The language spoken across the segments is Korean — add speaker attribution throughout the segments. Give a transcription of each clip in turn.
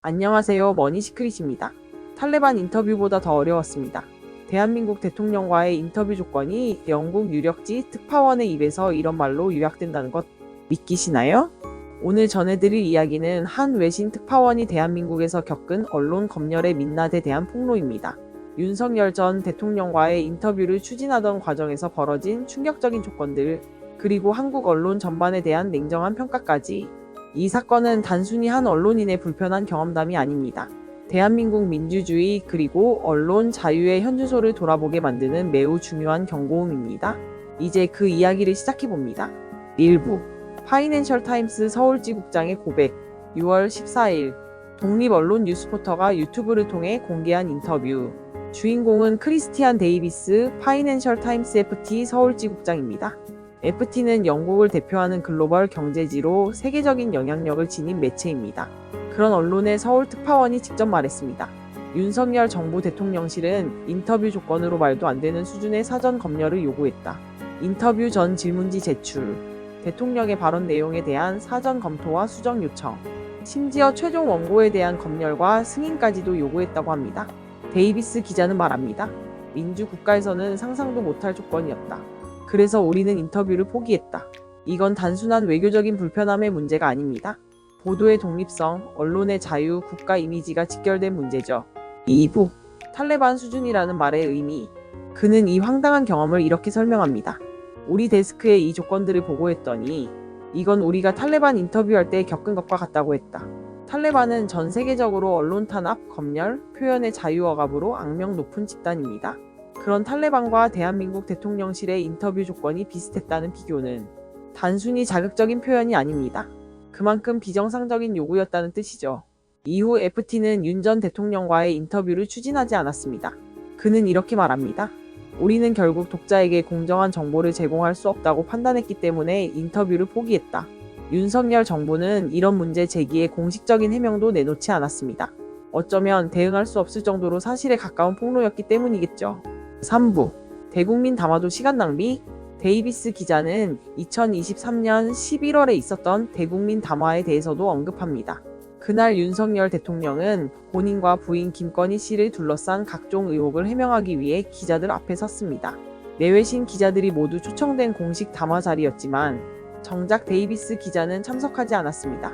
Speaker 1: 안녕하세요. 머니시크릿입니다. 탈레반 인터뷰보다 더 어려웠습니다. 대한민국 대통령과의 인터뷰 조건이 영국 유력지 특파원의 입에서 이런 말로 요약된다는 것 믿기시나요? 오늘 전해드릴 이야기는 한 외신 특파원이 대한민국에서 겪은 언론 검열의 민낯에 대한 폭로입니다. 윤석열 전 대통령과의 인터뷰를 추진하던 과정에서 벌어진 충격적인 조건들, 그리고 한국 언론 전반에 대한 냉정한 평가까지. 이 사건은 단순히 한 언론인의 불편한 경험담이 아닙니다. 대한민국 민주주의 그리고 언론 자유의 현주소를 돌아보게 만드는 매우 중요한 경고음입니다. 이제 그 이야기를 시작해봅니다. 1부 파이낸셜 타임스 서울지국장의 고백. 6월 14일 독립언론 뉴스포터가 유튜브를 통해 공개한 인터뷰. 주인공은 크리스티안 데이비스 파이낸셜 타임스 FT 서울지국장입니다. FT는 영국을 대표하는 글로벌 경제지로 세계적인 영향력을 지닌 매체입니다. 그런 언론의 서울 특파원이 직접 말했습니다. 윤석열 정부 대통령실은 인터뷰 조건으로 말도 안 되는 수준의 사전 검열을 요구했다. 인터뷰 전 질문지 제출, 대통령의 발언 내용에 대한 사전 검토와 수정 요청, 심지어 최종 원고에 대한 검열과 승인까지도 요구했다고 합니다. 데이비스 기자는 말합니다. 민주국가에서는 상상도 못할 조건이었다. 그래서 우리는 인터뷰를 포기했다. 이건 단순한 외교적인 불편함의 문제가 아닙니다. 보도의 독립성, 언론의 자유, 국가 이미지가 직결된 문제죠. 2부 탈레반 수준이라는 말의 의미. 그는 이 황당한 경험을 이렇게 설명합니다. 우리 데스크에 이 조건들을 보고했더니 이건 우리가 탈레반 인터뷰할 때 겪은 것과 같다고 했다. 탈레반은 전 세계적으로 언론 탄압, 검열, 표현의 자유 억압으로 악명 높은 집단입니다. 그런 탈레반과 대한민국 대통령실의 인터뷰 조건이 비슷했다는 비교는 단순히 자극적인 표현이 아닙니다. 그만큼 비정상적인 요구였다는 뜻이죠. 이후 FT는 윤 전 대통령과의 인터뷰를 추진하지 않았습니다. 그는 이렇게 말합니다. 우리는 결국 독자에게 공정한 정보를 제공할 수 없다고 판단했기 때문에 인터뷰를 포기했다. 윤석열 정부는 이런 문제 제기에 공식적인 해명도 내놓지 않았습니다. 어쩌면 대응할 수 없을 정도로 사실에 가까운 폭로였기 때문이겠죠. 3부 대국민 담화도 시간 낭비? 데이비스 기자는 2023년 11월에 있었던 대국민 담화에 대해서도 언급합니다. 그날 윤석열 대통령은 본인과 부인 김건희 씨를 둘러싼 각종 의혹을 해명하기 위해 기자들 앞에 섰습니다. 내외신 기자들이 모두 초청된 공식 담화 자리였지만 정작 데이비스 기자는 참석하지 않았습니다.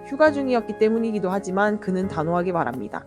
Speaker 1: 휴가 중이었기 때문이기도 하지만 그는 단호하게 말합니다.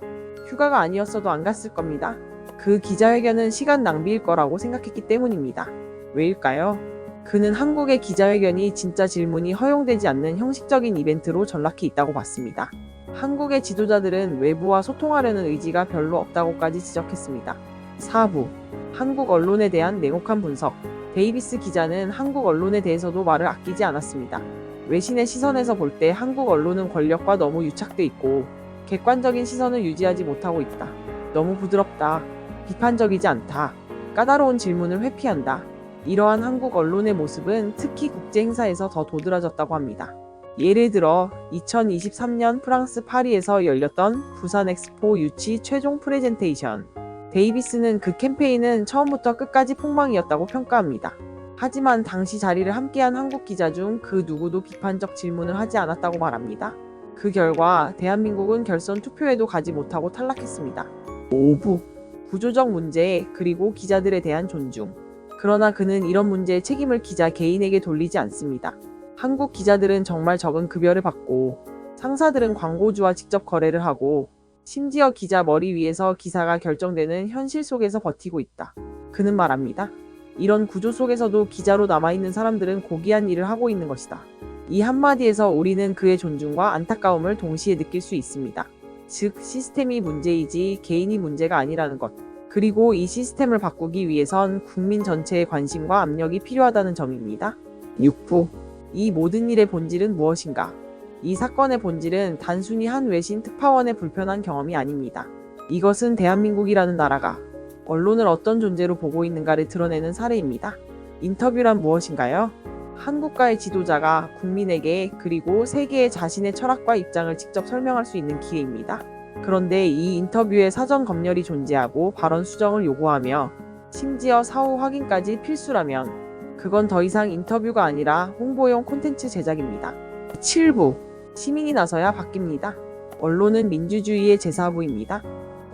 Speaker 1: 휴가가 아니었어도 안 갔을 겁니다. 그 기자회견은 시간 낭비일 거라고 생각했기 때문입니다. 왜일까요? 그는 한국의 기자회견이 진짜 질문이 허용되지 않는 형식적인 이벤트로 전락해 있다고 봤습니다. 한국의 지도자들은 외부와 소통하려는 의지가 별로 없다고까지 지적했습니다. 4부 한국 언론에 대한 냉혹한 분석. 데이비스 기자는 한국 언론에 대해서도 말을 아끼지 않았습니다. 외신의 시선에서 볼 때 한국 언론은 권력과 너무 유착돼 있고 객관적인 시선을 유지하지 못하고 있다. 너무 부드럽다. 비판적이지 않다. 까다로운 질문을 회피한다. 이러한 한국 언론의 모습은 특히 국제 행사에서 더 도드라졌다고 합니다. 예를 들어 2023년 프랑스 파리에서 열렸던 부산 엑스포 유치 최종 프레젠테이션. 데이비스는 그 캠페인은 처음부터 끝까지 폭망이었다고 평가합니다. 하지만 당시 자리를 함께한 한국 기자 중 그 누구도 비판적 질문을 하지 않았다고 말합니다. 그 결과 대한민국은 결선 투표에도 가지 못하고 탈락했습니다. 5부 구조적 문제 그리고 기자들에 대한 존중. 그러나 그는 이런 문제의 책임을 기자 개인에게 돌리지 않습니다. 한국 기자들은 정말 적은 급여를 받고 상사들은 광고주와 직접 거래를 하고 심지어 기자 머리 위에서 기사가 결정되는 현실 속에서 버티고 있다. 그는 말합니다. 이런 구조 속에서도 기자로 남아있는 사람들은 고귀한 일을 하고 있는 것이다. 이 한마디에서 우리는 그의 존중과 안타까움을 동시에 느낄 수 있습니다. 즉 시스템이 문제이지 개인이 문제가 아니라는 것. 그리고 이 시스템을 바꾸기 위해선 국민 전체의 관심과 압력이 필요하다는 점입니다. 6부 이 모든 일의 본질은 무엇인가? 이 사건의 본질은 단순히 한 외신 특파원의 불편한 경험이 아닙니다. 이것은 대한민국이라는 나라가 언론을 어떤 존재로 보고 있는가를 드러내는 사례입니다. 인터뷰란 무엇인가요? 한 국가의 지도자가 국민에게 그리고 세계에 자신의 철학과 입장을 직접 설명할 수 있는 기회입니다. 그런데 이 인터뷰에 사전 검열이 존재하고 발언 수정을 요구하며 심지어 사후 확인까지 필수라면 그건 더 이상 인터뷰가 아니라 홍보용 콘텐츠 제작입니다. 7부 시민이 나서야 바뀝니다. 언론은 민주주의의 제사부입니다.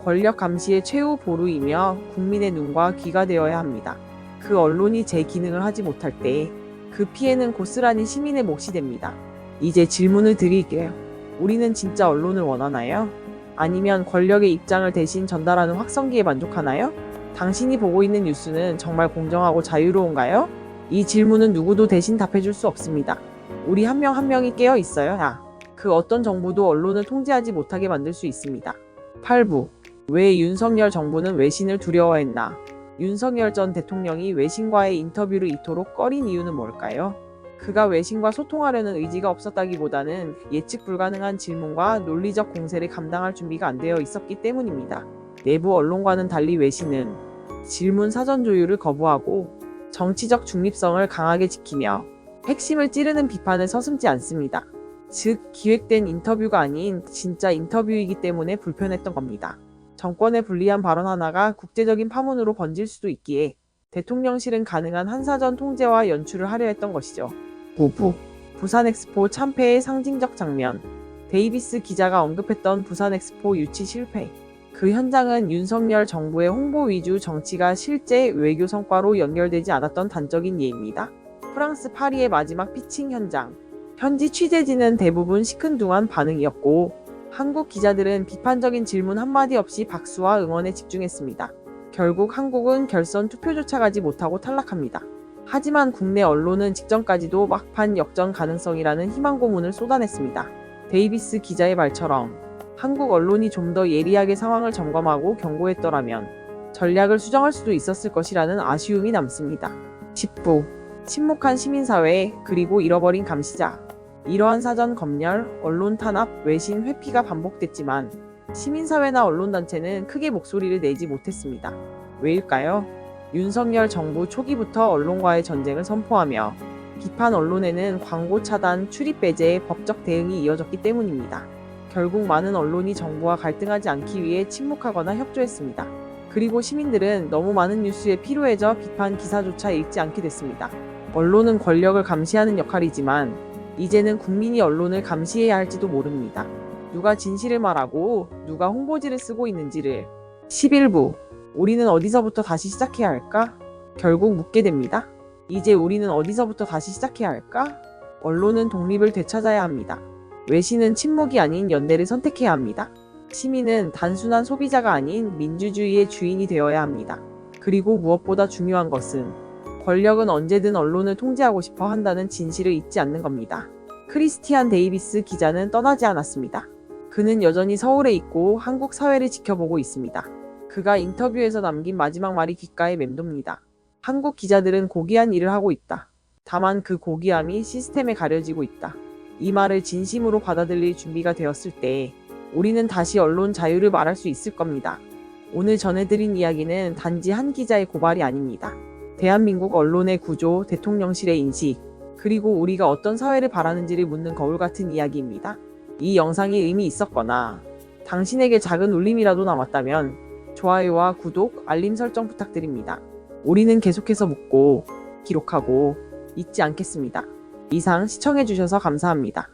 Speaker 1: 권력 감시의 최후 보루이며 국민의 눈과 귀가 되어야 합니다. 그 언론이 제 기능을 하지 못할 때 그 피해는 고스란히 시민의 몫이 됩니다. 이제 질문을 드릴게요. 우리는 진짜 언론을 원하나요? 아니면 권력의 입장을 대신 전달하는 확성기에 만족하나요? 당신이 보고 있는 뉴스는 정말 공정하고 자유로운가요? 이 질문은 누구도 대신 답해줄 수 없습니다. 우리 한 명 한 명이 깨어 있어야 그 어떤 정부도 언론을 통제하지 못하게 만들 수 있습니다. 8부. 왜 윤석열 정부는 외신을 두려워했나? 윤석열 전 대통령이 외신과의 인터뷰를 이토록 꺼린 이유는 뭘까요? 그가 외신과 소통하려는 의지가 없었다기보다는 예측 불가능한 질문과 논리적 공세를 감당할 준비가 안 되어 있었기 때문입니다. 내부 언론과는 달리 외신은 질문 사전 조율을 거부하고 정치적 중립성을 강하게 지키며 핵심을 찌르는 비판을 서슴지 않습니다. 즉, 기획된 인터뷰가 아닌 진짜 인터뷰이기 때문에 불편했던 겁니다. 정권에 불리한 발언 하나가 국제적인 파문으로 번질 수도 있기에 대통령실은 가능한 한사전 통제와 연출을 하려 했던 것이죠. 9부. 부산엑스포 참패의 상징적 장면. 데이비스 기자가 언급했던 부산엑스포 유치 실패. 그 현장은 윤석열 정부의 홍보 위주 정치가 실제 외교 성과로 연결되지 않았던 단적인 예입니다. 프랑스 파리의 마지막 피칭 현장. 현지 취재진은 대부분 시큰둥한 반응이었고 한국 기자들은 비판적인 질문 한마디 없이 박수와 응원에 집중했습니다. 결국 한국은 결선 투표조차 가지 못하고 탈락합니다. 하지만 국내 언론은 직전까지도 막판 역전 가능성이라는 희망 고문을 쏟아냈습니다. 데이비스 기자의 말처럼 한국 언론이 좀 더 예리하게 상황을 점검하고 경고했더라면 전략을 수정할 수도 있었을 것이라는 아쉬움이 남습니다. 10부. 침묵한 시민사회 그리고 잃어버린 감시자. 이러한 사전 검열, 언론 탄압, 외신 회피가 반복됐지만 시민사회나 언론단체는 크게 목소리를 내지 못했습니다. 왜일까요? 윤석열 정부 초기부터 언론과의 전쟁을 선포하며 비판 언론에는 광고 차단, 출입 배제, 법적 대응이 이어졌기 때문입니다. 결국 많은 언론이 정부와 갈등하지 않기 위해 침묵하거나 협조했습니다. 그리고 시민들은 너무 많은 뉴스에 피로해져 비판 기사조차 읽지 않게 됐습니다. 언론은 권력을 감시하는 역할이지만 이제는 국민이 언론을 감시해야 할지도 모릅니다. 누가 진실을 말하고 누가 홍보지를 쓰고 있는지를. 11부. 우리는 어디서부터 다시 시작해야 할까? 결국 묻게 됩니다. 이제 우리는 어디서부터 다시 시작해야 할까? 언론은 독립을 되찾아야 합니다. 외신은 침묵이 아닌 연대를 선택해야 합니다. 시민은 단순한 소비자가 아닌 민주주의의 주인이 되어야 합니다. 그리고 무엇보다 중요한 것은 권력은 언제든 언론을 통제하고 싶어 한다는 진실을 잊지 않는 겁니다. 크리스티안 데이비스 기자는 떠나지 않았습니다. 그는 여전히 서울에 있고 한국 사회를 지켜보고 있습니다. 그가 인터뷰에서 남긴 마지막 말이 귓가에 맴돕니다. 한국 기자들은 고귀한 일을 하고 있다. 다만 그 고귀함이 시스템에 가려지고 있다. 이 말을 진심으로 받아들일 준비가 되었을 때 우리는 다시 언론 자유를 말할 수 있을 겁니다. 오늘 전해드린 이야기는 단지 한 기자의 고발이 아닙니다. 대한민국 언론의 구조, 대통령실의 인식, 그리고 우리가 어떤 사회를 바라는지를 묻는 거울 같은 이야기입니다. 이 영상이 의미 있었거나 당신에게 작은 울림이라도 남았다면 좋아요와 구독, 알림 설정 부탁드립니다. 우리는 계속해서 묻고 기록하고 잊지 않겠습니다. 이상 시청해주셔서 감사합니다.